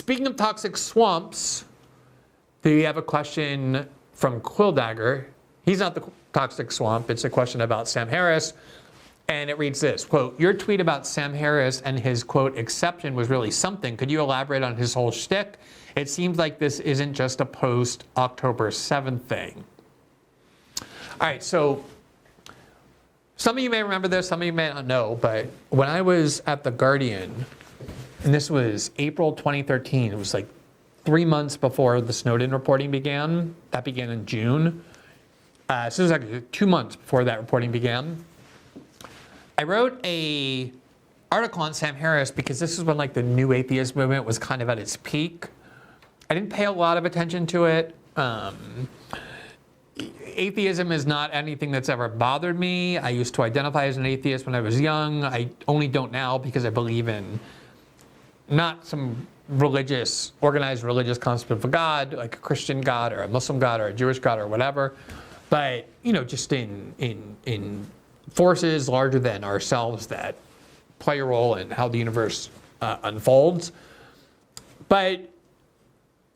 speaking of toxic swamps, we have a question from Quilldagger. He's not the toxic swamp. It's a question about Sam Harris. And it reads this, quote, your tweet about Sam Harris and his, quote, exception was really something. Could you elaborate on his whole shtick? It seems like this isn't just a post-October 7th thing. All right, so some of you may remember this, some of you may not know, but when I was at The Guardian, and this was April 2013, it was like 3 months before the Snowden reporting began. That began in June. So it was like 2 months before that reporting began. I wrote a article on Sam Harris because this is when like the new atheist movement was kind of at its peak. I didn't pay a lot of attention to it. Atheism is not anything that's ever bothered me. I used to identify as an atheist when I was young. I only don't now because I believe in not some organized religious concept of a God, like a Christian God or a Muslim God or a Jewish God or whatever, but just in forces larger than ourselves that play a role in how the universe unfolds. But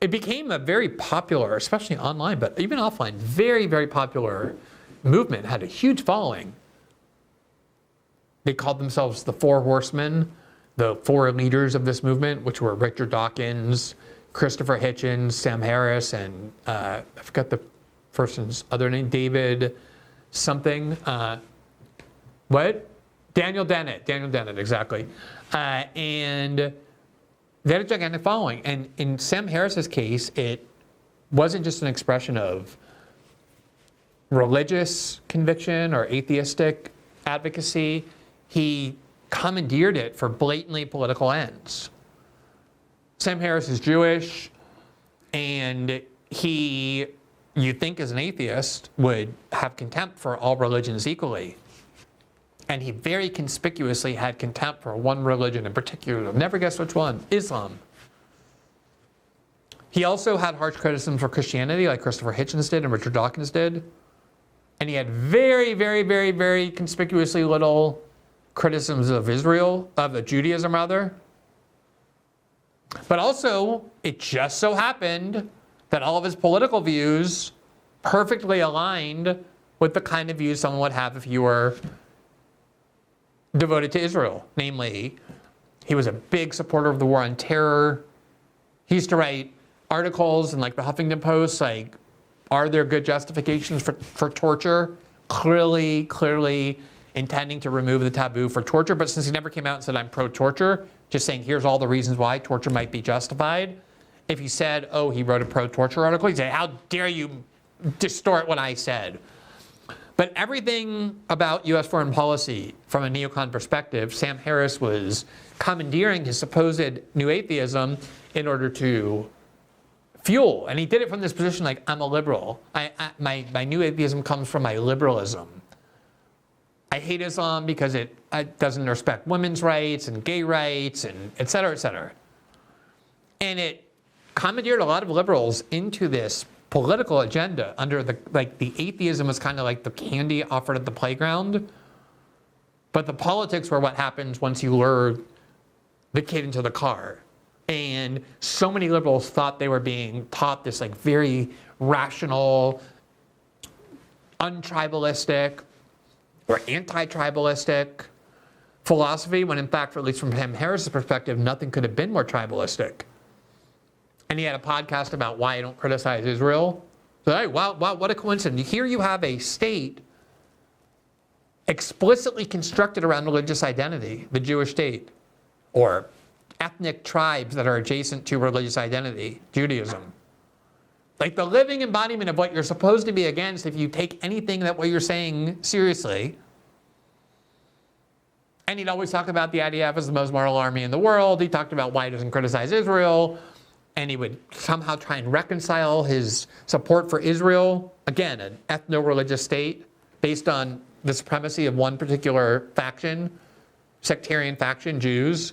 it became a very popular, especially online, but even offline, very, very popular movement, had a huge following. They called themselves the Four Horsemen, the four leaders of this movement, which were Richard Dawkins, Christopher Hitchens, Sam Harris, and I forgot the person's other name, David something. Daniel Dennett, exactly. And they had a gigantic following. And in Sam Harris's case, it wasn't just an expression of religious conviction or atheistic advocacy. He commandeered it for blatantly political ends. Sam Harris is Jewish, and he, you'd think as an atheist, would have contempt for all religions equally. And he very conspicuously had contempt for one religion in particular. I'll never guess which one, Islam. He also had harsh criticism for Christianity, like Christopher Hitchens did and Richard Dawkins did. And he had very, very, very, very conspicuously little criticisms of Israel, of Judaism rather. But also, it just so happened that all of his political views perfectly aligned with the kind of views someone would have if you were devoted to Israel. Namely, he was a big supporter of the war on terror. He used to write articles in like the Huffington Post, like, are there good justifications for torture? Clearly intending to remove the taboo for torture. But since he never came out and said, I'm pro-torture, just saying, here's all the reasons why torture might be justified. If he said, oh, he wrote a pro-torture article, he'd say, how dare you distort what I said? But everything about U.S. foreign policy from a neocon perspective, Sam Harris was commandeering his supposed new atheism in order to fuel. And he did it from this position like, I'm a liberal. My new atheism comes from my liberalism. I hate Islam because it doesn't respect women's rights and gay rights and et cetera, et cetera. And it commandeered a lot of liberals into this political agenda under the atheism was kind of like the candy offered at the playground. But the politics were what happens once you lure the kid into the car. And so many liberals thought they were being taught this like very rational, untribalistic, or anti-tribalistic philosophy, when in fact, at least from Sam Harris's perspective, nothing could have been more tribalistic. And he had a podcast about why I don't criticize Israel. So, hey, wow, what a coincidence. Here you have a state explicitly constructed around religious identity, the Jewish state, or ethnic tribes that are adjacent to religious identity, Judaism. Like the living embodiment of what you're supposed to be against if you take anything that what you're saying seriously. And he'd always talk about the IDF as the most moral army in the world. He talked about why he doesn't criticize Israel. And he would somehow try and reconcile his support for Israel, again, an ethno-religious state based on the supremacy of one particular faction, sectarian faction, Jews,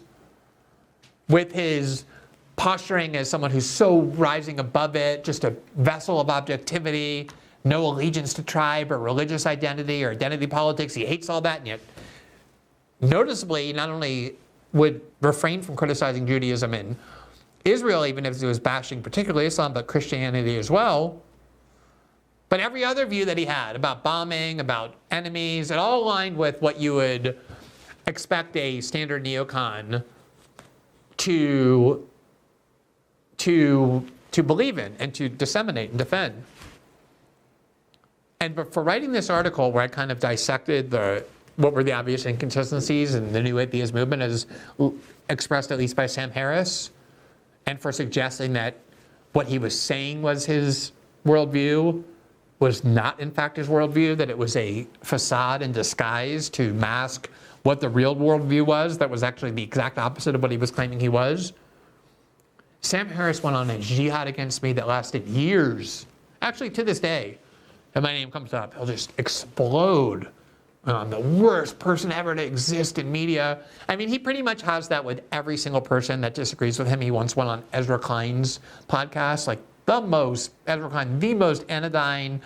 with his posturing as someone who's so rising above it, just a vessel of objectivity, no allegiance to tribe or religious identity or identity politics. He hates all that, and yet noticeably not only would refrain from criticizing Judaism in Israel, even if he was bashing particularly Islam, but Christianity as well. But every other view that he had about bombing, about enemies, it all aligned with what you would expect a standard neocon to believe in and to disseminate and defend. And but for writing this article where I kind of dissected what were the obvious inconsistencies in the new atheist movement as expressed at least by Sam Harris, and for suggesting that what he was saying was his worldview was not in fact his worldview, that it was a facade in disguise to mask what the real worldview was, that was actually the exact opposite of what he was claiming he was. Sam Harris went on a jihad against me that lasted years. Actually, to this day, if my name comes up, he'll just explode. I'm the worst person ever to exist in media. I mean, he pretty much has that with every single person that disagrees with him. He once went on Ezra Klein's podcast, like Ezra Klein, the most anodyne,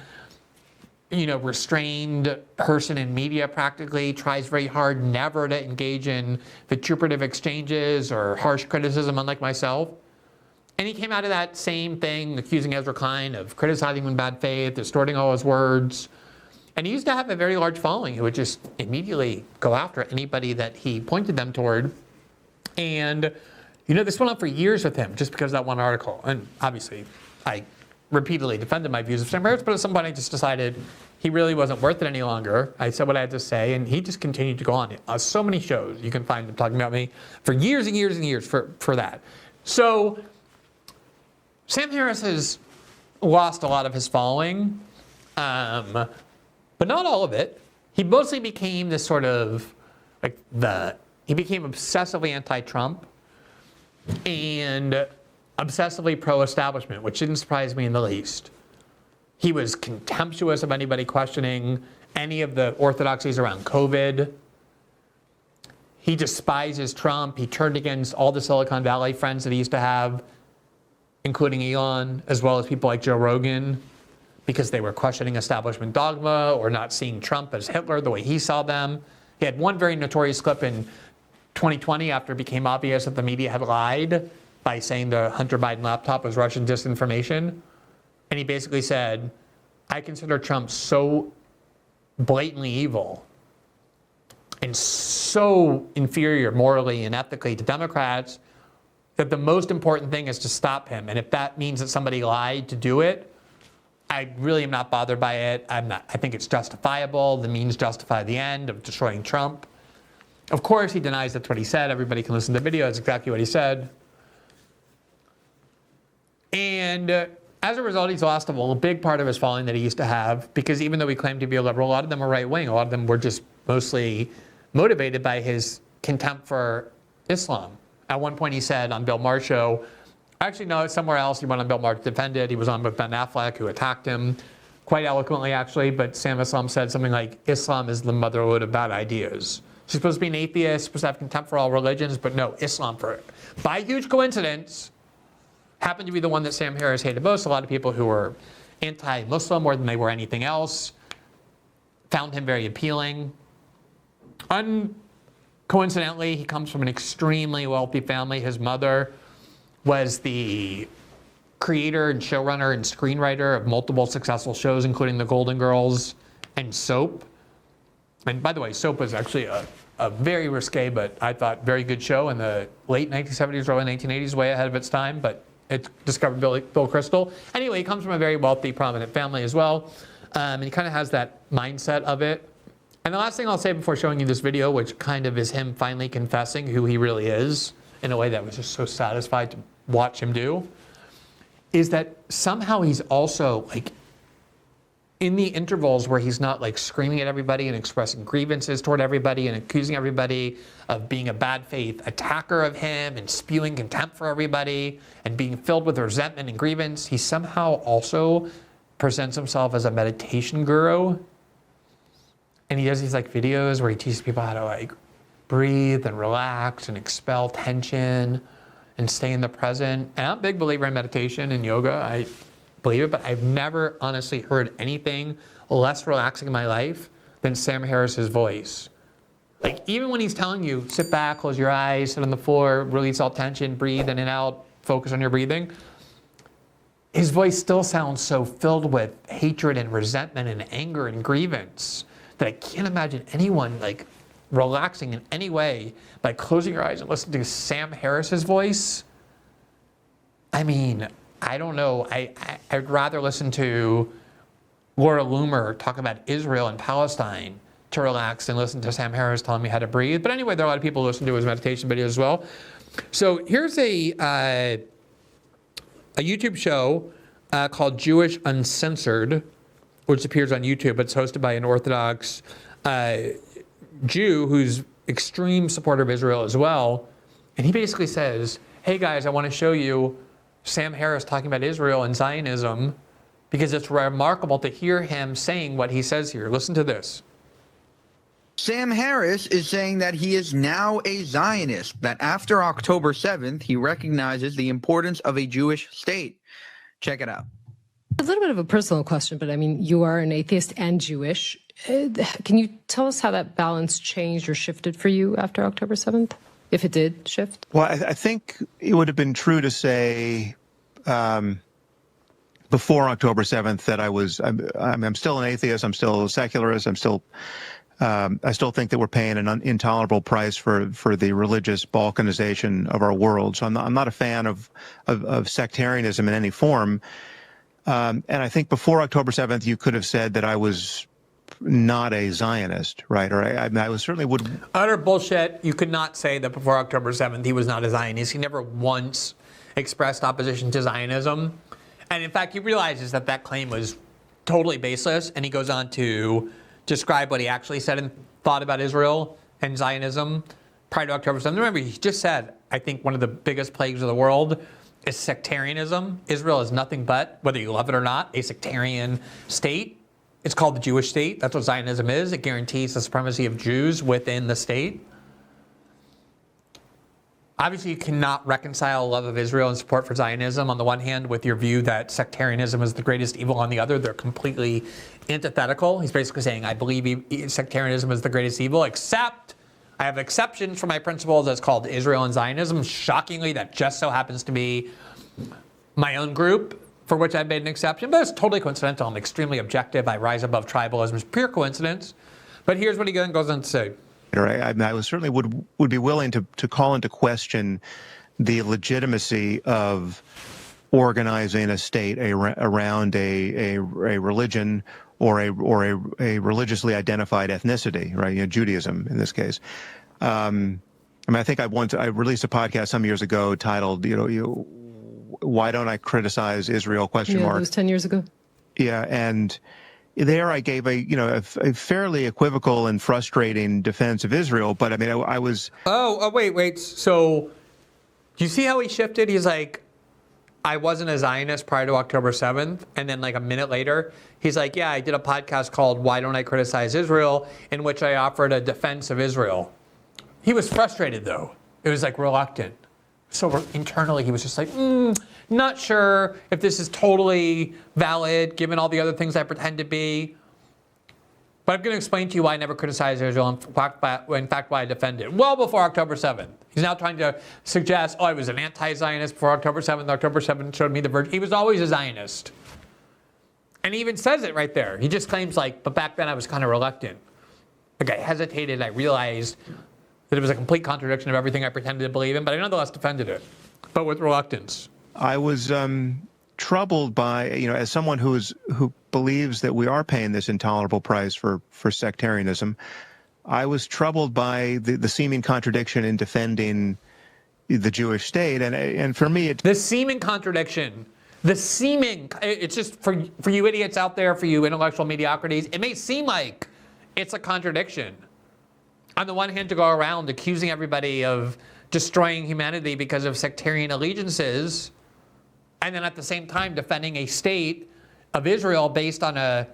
restrained person in media practically, tries very hard never to engage in vituperative exchanges or harsh criticism, unlike myself. And he came out of that same thing, accusing Ezra Klein of criticizing him in bad faith, distorting all his words. And he used to have a very large following who would just immediately go after anybody that he pointed them toward. And, this went on for years with him just because of that one article. And obviously, I repeatedly defended my views of Sam Harris, but at some point I just decided he really wasn't worth it any longer. I said what I had to say, and he just continued to go on. So many shows you can find him talking about me for years and years and years for that. So Sam Harris has lost a lot of his following, but not all of it. He mostly became this sort of, he became obsessively anti-Trump and obsessively pro-establishment, which didn't surprise me in the least. He was contemptuous of anybody questioning any of the orthodoxies around COVID. He despises Trump. He turned against all the Silicon Valley friends that he used to have, including Elon, as well as people like Joe Rogan, because they were questioning establishment dogma or not seeing Trump as Hitler the way he saw them. He had one very notorious clip in 2020 after it became obvious that the media had lied by saying the Hunter Biden laptop was Russian disinformation. And he basically said, I consider Trump so blatantly evil and so inferior morally and ethically to Democrats that the most important thing is to stop him. And if that means that somebody lied to do it, I really am not bothered by it. I think it's justifiable. The means justify the end of destroying Trump. Of course, he denies that's what he said. Everybody can listen to the video. It's exactly what he said. And as a result, he's lost a big part of his following that he used to have, because even though he claimed to be a liberal, a lot of them were right-wing. A lot of them were just mostly motivated by his contempt for Islam. At one point he said on Bill Maher's show, actually no, it's somewhere else, he went on Bill Maher to defend it. He was on with Ben Affleck, who attacked him quite eloquently actually, but Sam Islam said something like, Islam is the motherhood of bad ideas. She's supposed to be an atheist, supposed to have contempt for all religions, but no, Islam, by huge coincidence, happened to be the one that Sam Harris hated most. A lot of people who were anti-Muslim more than they were anything else found him very appealing. Coincidentally, he comes from an extremely wealthy family. His mother was the creator and showrunner and screenwriter of multiple successful shows, including The Golden Girls and Soap. And by the way, Soap was actually a very risque, but I thought very good show in the late 1970s, early 1980s, way ahead of its time, but it discovered Bill Kristol. Anyway, he comes from a very wealthy, prominent family as well, and he kind of has that mindset of it. And the last thing I'll say before showing you this video, which kind of is him finally confessing who he really is in a way that was just so satisfied to watch him do, is that somehow he's also in the intervals where he's not screaming at everybody and expressing grievances toward everybody and accusing everybody of being a bad faith attacker of him and spewing contempt for everybody and being filled with resentment and grievance, he somehow also presents himself as a meditation guru. And he does these videos where he teaches people how to breathe and relax and expel tension and stay in the present. And I'm a big believer in meditation and yoga. I believe it, but I've never honestly heard anything less relaxing in my life than Sam Harris's voice. Even when he's telling you, sit back, close your eyes, sit on the floor, release all tension, breathe in and out, focus on your breathing. His voice still sounds so filled with hatred and resentment and anger and grievance that I can't imagine anyone like relaxing in any way by closing your eyes and listening to Sam Harris's voice. I mean, I don't know. I'd rather listen to Laura Loomer talk about Israel and Palestine to relax than listen to Sam Harris telling me how to breathe. But anyway, there are a lot of people who listen to his meditation videos as well. So here's a YouTube show called Jewish Uncensored, which appears on YouTube. It's hosted by an Orthodox Jew who's extreme supporter of Israel as well. And he basically says, hey guys, I want to show you Sam Harris talking about Israel and Zionism because it's remarkable to hear him saying what he says here. Listen to this. Sam Harris is saying that he is now a Zionist, that after October 7th, he recognizes the importance of a Jewish state. Check it out. A little bit of a personal question, but I mean, you are an atheist and Jewish. Can you tell us how that balance changed or shifted for you after October 7th, if it did shift? Well, I think it would have been true to say before October 7th that I'm still an atheist, I'm still a secularist, I still think that we're paying an intolerable price for the religious balkanization of our world. So I'm not a fan of sectarianism in any form. And I think before October 7th, you could have said that I was not a Zionist, right? Or I was certainly would. Utter bullshit. You could not say that before October 7th he was not a Zionist. He never once expressed opposition to Zionism. And in fact, he realizes that that claim was totally baseless. And he goes on to describe what he actually said and thought about Israel and Zionism prior to October 7th. Remember, he just said, I think one of the biggest plagues of the world is sectarianism. Israel is nothing but, whether you love it or not, a sectarian state. It's called the Jewish state. That's what Zionism is. It guarantees the supremacy of Jews within the state. Obviously, you cannot reconcile love of Israel and support for Zionism on the one hand with your view that sectarianism is the greatest evil on the other. They're completely antithetical. He's basically saying, I believe sectarianism is the greatest evil, except I have exceptions for my principles that's called Israel and Zionism. Shockingly, that just so happens to be my own group, for which I've made an exception. But it's totally coincidental. I'm extremely objective. I rise above tribalism. It's pure coincidence. But here's what he goes on to say. I certainly would be willing to call into question the legitimacy of organizing a state around a religion or a religiously identified ethnicity, right? You know, Judaism in this case. I mean, I think I released a podcast some years ago titled, why don't I criticize Israel? ? Yeah, it was 10 years ago. Yeah, and there I gave a fairly equivocal and frustrating defense of Israel, but I mean, I was... Wait. So, do you see how he shifted? He's like, I wasn't a Zionist prior to October 7th. And then like a minute later, he's like, yeah, I did a podcast called Why Don't I Criticize Israel, in which I offered a defense of Israel. He was frustrated, though. It was like reluctant. So internally, he was just like, not sure if this is totally valid, given all the other things I pretend to be. But I'm going to explain to you why I never criticized Israel, in fact, why I defend it. Well before October 7th. He's now trying to suggest, I was an anti-Zionist before October 7th. October 7th showed me the virtue. He was always a Zionist. And he even says it right there. He just claims but back then I was kind of reluctant. Like I hesitated, I realized that it was a complete contradiction of everything I pretended to believe in, but I nonetheless defended it, but with reluctance. I was troubled by, as someone who believes that we are paying this intolerable price for sectarianism, I was troubled by the seeming contradiction in defending the Jewish state, and for me, the seeming contradiction. It's just for you idiots out there, for you intellectual mediocrities, it may seem like it's a contradiction. On the one hand, to go around accusing everybody of destroying humanity because of sectarian allegiances, and then at the same time defending a state of Israel based on a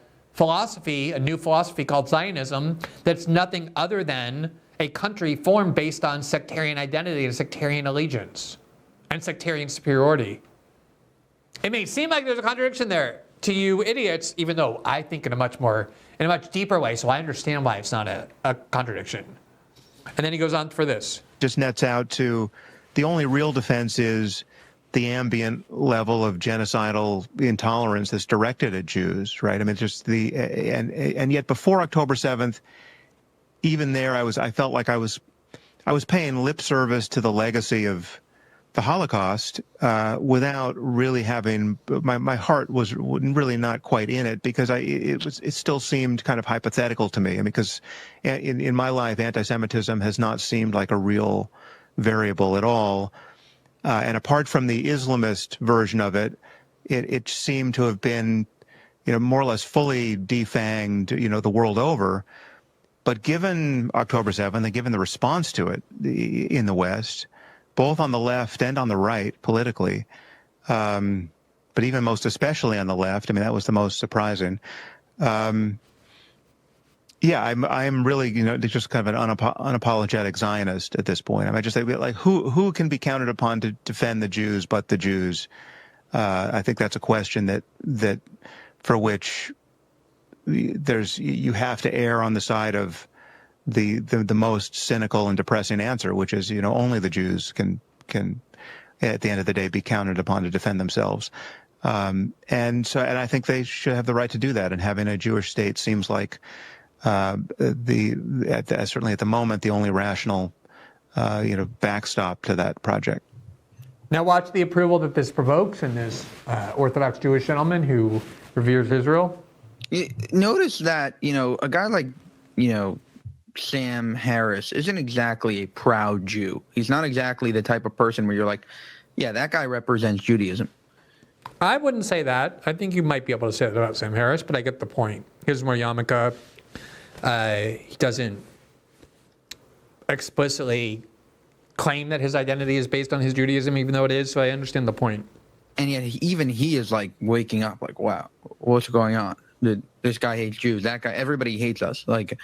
new philosophy called Zionism, that's nothing other than a country formed based on sectarian identity and sectarian allegiance and sectarian superiority. It may seem like there's a contradiction there to you idiots, even though I think in a much deeper way, so I understand why it's not a contradiction. And then he goes on for this. Just nets out to the only real defense is the ambient level of genocidal intolerance that's directed at Jews, right? I mean, just and yet before October 7th, even there, I felt like I was paying lip service to the legacy of the Holocaust without really having my heart was really not quite in it, because it still seemed kind of hypothetical to me. I mean, because in my life, anti-Semitism has not seemed like a real variable at all. And apart from the Islamist version of it, it seemed to have been, more or less fully defanged, the world over. But given October 7th and given the response to it in the West, both on the left and on the right politically, but even most especially on the left, I mean, that was the most surprising. I'm really, just kind of an unapologetic Zionist at this point. I mean, I just say, like, who can be counted upon to defend the Jews but the Jews? I think that's a question that for which you have to err on the side of the most cynical and depressing answer, which is, only the Jews can at the end of the day be counted upon to defend themselves. And I think they should have the right to do that. And having a Jewish state seems like certainly at the moment the only rational backstop to that project. Now watch the approval that this provokes in this Orthodox Jewish gentleman who reveres Israel. Notice that, a guy like, Sam Harris isn't exactly a proud Jew. He's not exactly the type of person where you're like, yeah, that guy represents Judaism. I wouldn't say that. I think you might be able to say that about Sam Harris, but I get the point. Here's more yarmulke. He doesn't explicitly claim that his identity is based on his Judaism, even though it is, so I understand the point. And yet even he is like waking up like, wow, what's going on? This guy hates Jews. That guy, everybody hates us. Like,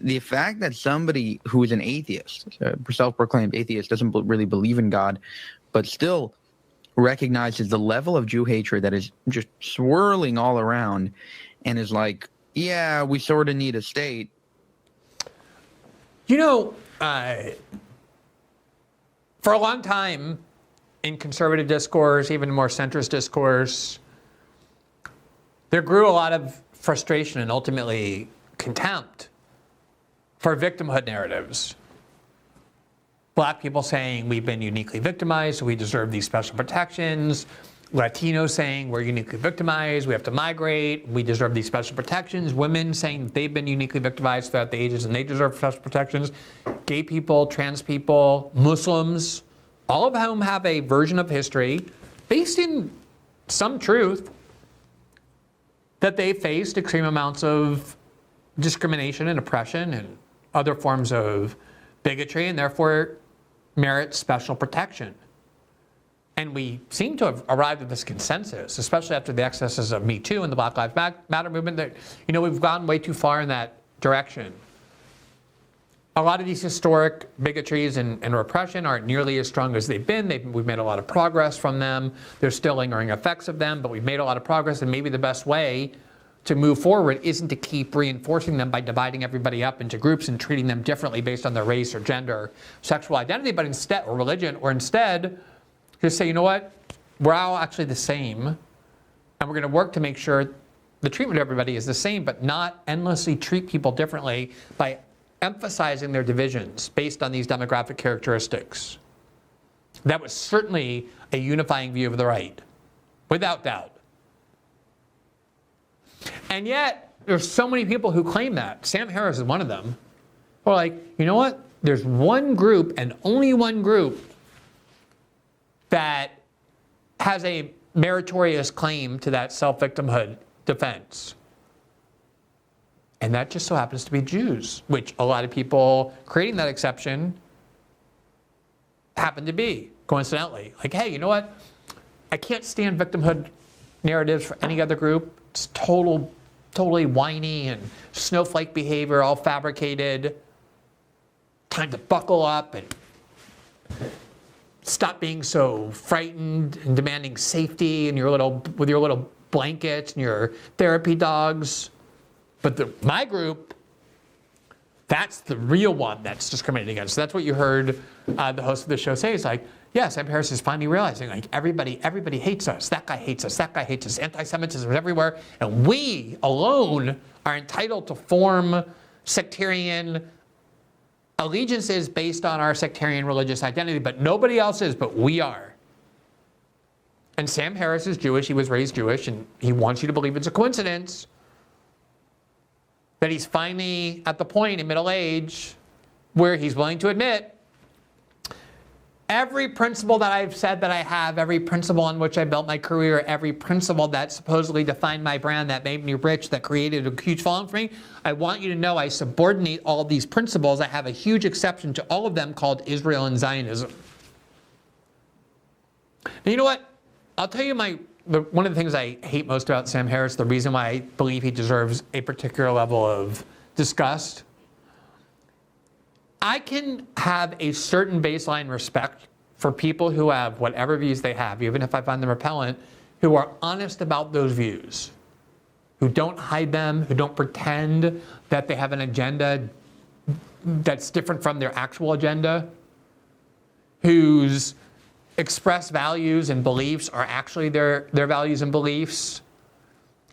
the fact that somebody who is an atheist, a self-proclaimed atheist, doesn't really believe in God, but still recognizes the level of Jew hatred that is just swirling all around, and is like, yeah, we sort of need a state. For a long time in conservative discourse, even more centrist discourse, there grew a lot of frustration and ultimately contempt for victimhood narratives. Black people saying we've been uniquely victimized, so we deserve these special protections. Latinos saying we're uniquely victimized, we have to migrate, we deserve these special protections. Women saying they've been uniquely victimized throughout the ages and they deserve special protections. Gay people, trans people, Muslims, all of whom have a version of history based in some truth that they faced extreme amounts of discrimination and oppression and other forms of bigotry, and therefore merit special protection. And we seem to have arrived at this consensus, especially after the excesses of Me Too and the Black Lives Matter movement, that, we've gone way too far in that direction. A lot of these historic bigotries and repression aren't nearly as strong as they've been. We've made a lot of progress from them. There's still lingering effects of them, but we've made a lot of progress, and maybe the best way to move forward isn't to keep reinforcing them by dividing everybody up into groups and treating them differently based on their race or gender, sexual identity, but instead, or religion, or instead, just say, what, we're all actually the same, and we're going to work to make sure the treatment of everybody is the same, but not endlessly treat people differently by emphasizing their divisions based on these demographic characteristics. That was certainly a unifying view of the right, without doubt. And yet, there's so many people who claim that. Sam Harris is one of them. Who are like, what? There's one group, and only one group, that has a meritorious claim to that self-victimhood defense. And that just so happens to be Jews, which a lot of people creating that exception happen to be, coincidentally. Like, hey, what? I can't stand victimhood narratives for any other group. It's totally whiny and snowflake behavior, all fabricated. Time to buckle up and stop being so frightened and demanding safety and with your little blankets and your therapy dogs. But my group, that's the real one that's discriminated against. So that's what you heard the host of the show say. It's like, yeah, Sam Harris is finally realizing, like, everybody hates us. That guy hates us. That guy hates us. Anti-Semitism is everywhere. And we alone are entitled to form sectarian allegiances based on our sectarian religious identity, but nobody else is, but we are. And Sam Harris is Jewish. He was raised Jewish, and he wants you to believe it's a coincidence that he's finally at the point in middle age where he's willing to admit every principle that I've said that I have, every principle on which I built my career, every principle that supposedly defined my brand, that made me rich, that created a huge following for me, I want you to know I subordinate all these principles. I have a huge exception to all of them called Israel and Zionism. Now, you know what? I'll tell you one of the things I hate most about Sam Harris, the reason why I believe he deserves a particular level of disgust. I can have a certain baseline respect for people who have whatever views they have, even if I find them repellent, who are honest about those views, who don't hide them, who don't pretend that they have an agenda that's different from their actual agenda, whose expressed values and beliefs are actually their values and beliefs,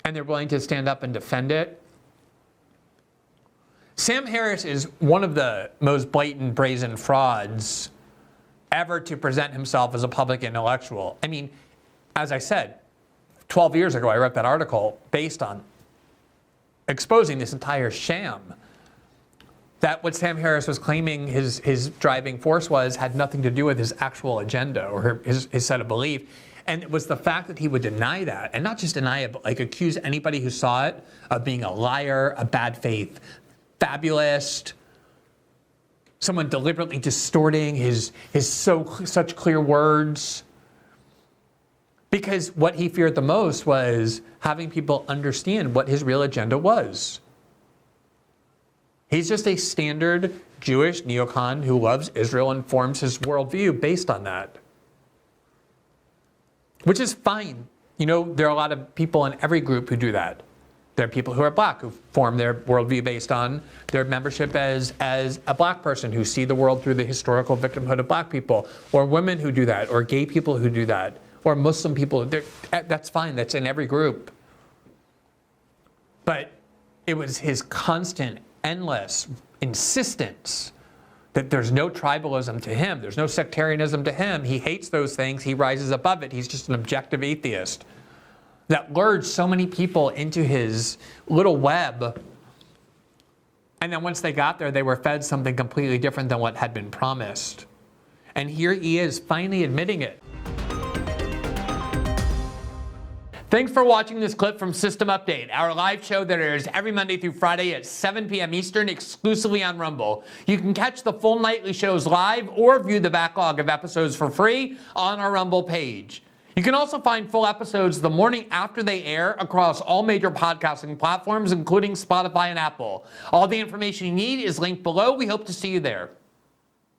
and they're willing to stand up and defend it. Sam Harris is one of the most blatant, brazen frauds ever to present himself as a public intellectual. I mean, as I said, 12 years ago, I wrote that article based on exposing this entire sham. That what Sam Harris was claiming his driving force was had nothing to do with his actual agenda or his set of belief. And it was the fact that he would deny that, and not just deny it, but like accuse anybody who saw it of being a liar, a bad faith fabulist, someone deliberately distorting his such clear words. Because what he feared the most was having people understand what his real agenda was. He's just a standard Jewish neocon who loves Israel and forms his worldview based on that. Which is fine. You know, there are a lot of people in every group who do that. There are people who are black who form their worldview based on their membership as a black person, who see the world through the historical victimhood of black people, or women who do that, or gay people who do that, or Muslim people. That's fine. That's in every group. But it was his constant, endless insistence that there's no tribalism to him. There's no sectarianism to him. He hates those things. He rises above it. He's just an objective atheist. That lured so many people into his little web. And then once they got there, they were fed something completely different than what had been promised. And here he is finally admitting it. Thanks for watching this clip from System Update, our live show that airs every Monday through Friday at 7 p.m. Eastern, exclusively on Rumble. You can catch the full nightly shows live or view the backlog of episodes for free on our Rumble page. You can also find full episodes the morning after they air across all major podcasting platforms, including Spotify and Apple. All the information you need is linked below. We hope to see you there.